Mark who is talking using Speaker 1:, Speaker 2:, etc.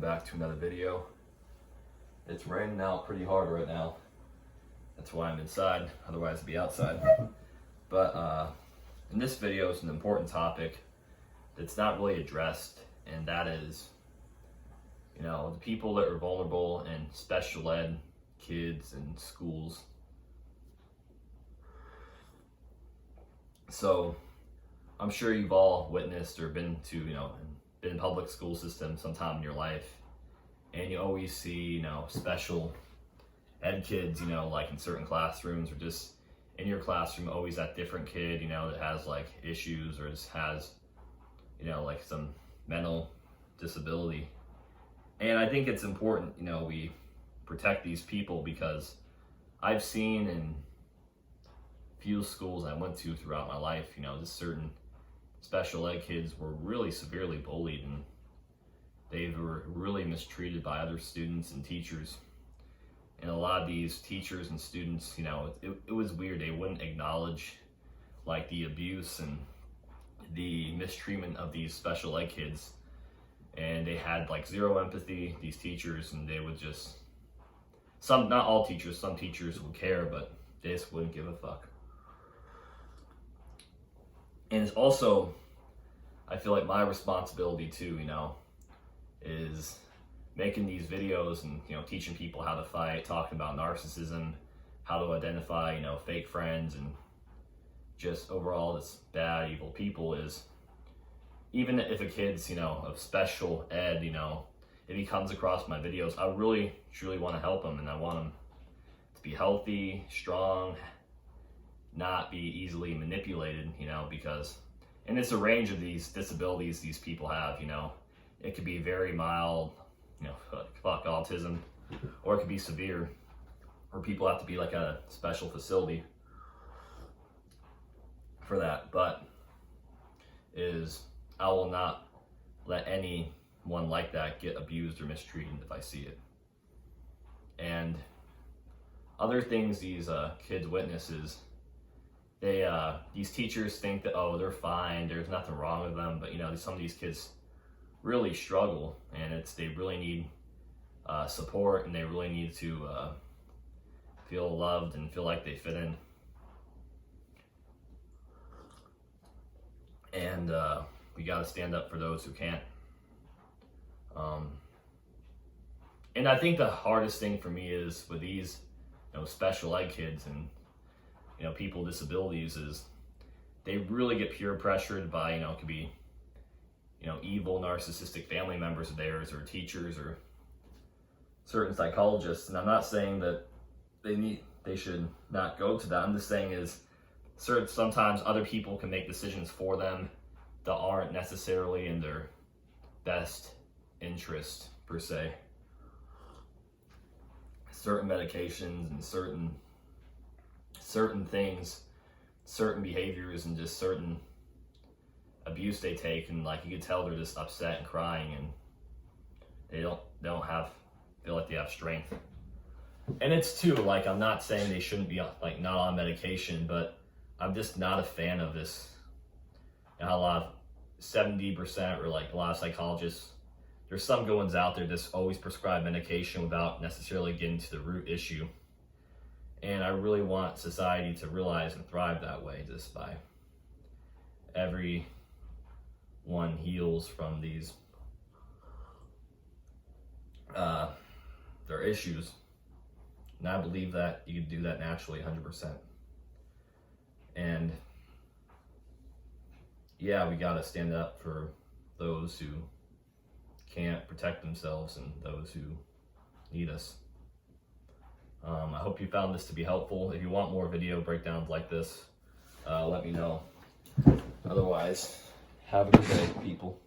Speaker 1: welcome back to another video. It's raining out pretty hard right now. That's why I'm inside, otherwise I'd be outside. But in this video is an important topic that's not really addressed, and that is, the people that are vulnerable in special ed, kids, and schools. So I'm sure you've all witnessed or been to, been in public school system sometime in your life, and you always see, special ed kids, like in certain classrooms, or just in your classroom, always that different kid, that has like issues or just has, like some mental disability. And I think it's important, we protect these people, because I've seen in few schools I went to throughout my life, just certain special ed kids were really severely bullied, and they were really mistreated by other students and teachers. And a lot of these teachers and students, it was weird. They wouldn't acknowledge like the abuse and the mistreatment of these special ed kids. And they had like zero empathy, these teachers, and they would just, not all teachers, some teachers would care, but they just wouldn't give a fuck. And it's also, I feel like my responsibility too, is making these videos and, teaching people how to fight, talking about narcissism, how to identify, fake friends, and just overall this bad, evil people. Is even if a kid's, of special ed, if he comes across my videos, I really, truly want to help him, and I want him to be healthy, strong, not be easily manipulated, because, and it's a range of these disabilities these people have, it could be very mild, fuck autism, or it could be severe, or people have to be like a special facility for that. But I will not let anyone like that get abused or mistreated if I see it. And other things these kids witness is, these teachers think that, oh, they're fine, there's nothing wrong with them, but some of these kids really struggle, and they really need support, and they really need to feel loved and feel like they fit in. And we got to stand up for those who can't. And I think the hardest thing for me is with these special ed kids and people with disabilities is they really get peer pressured by, it could be, evil narcissistic family members of theirs, or teachers, or certain psychologists. And I'm not saying that they should not go to that. I'm just saying sometimes other people can make decisions for them that aren't necessarily in their best interest per se. Certain medications and certain things, certain behaviors, and just certain abuse they take, and like you can tell they're just upset and crying, and they don't feel like they have strength. And it's too, like, I'm not saying they shouldn't be like not on medication, but I'm just not a fan of this. A lot of 70%, or like a lot of psychologists, there's some good ones out there that always prescribe medication without necessarily getting to the root issue. And I really want society to realize and thrive that way, just by everyone heals from these their issues. And I believe that you can do that naturally 100%. And yeah, we gotta stand up for those who can't protect themselves and those who need us. I hope you found this to be helpful. If you want more video breakdowns like this, let me know. Otherwise, have a good day, people.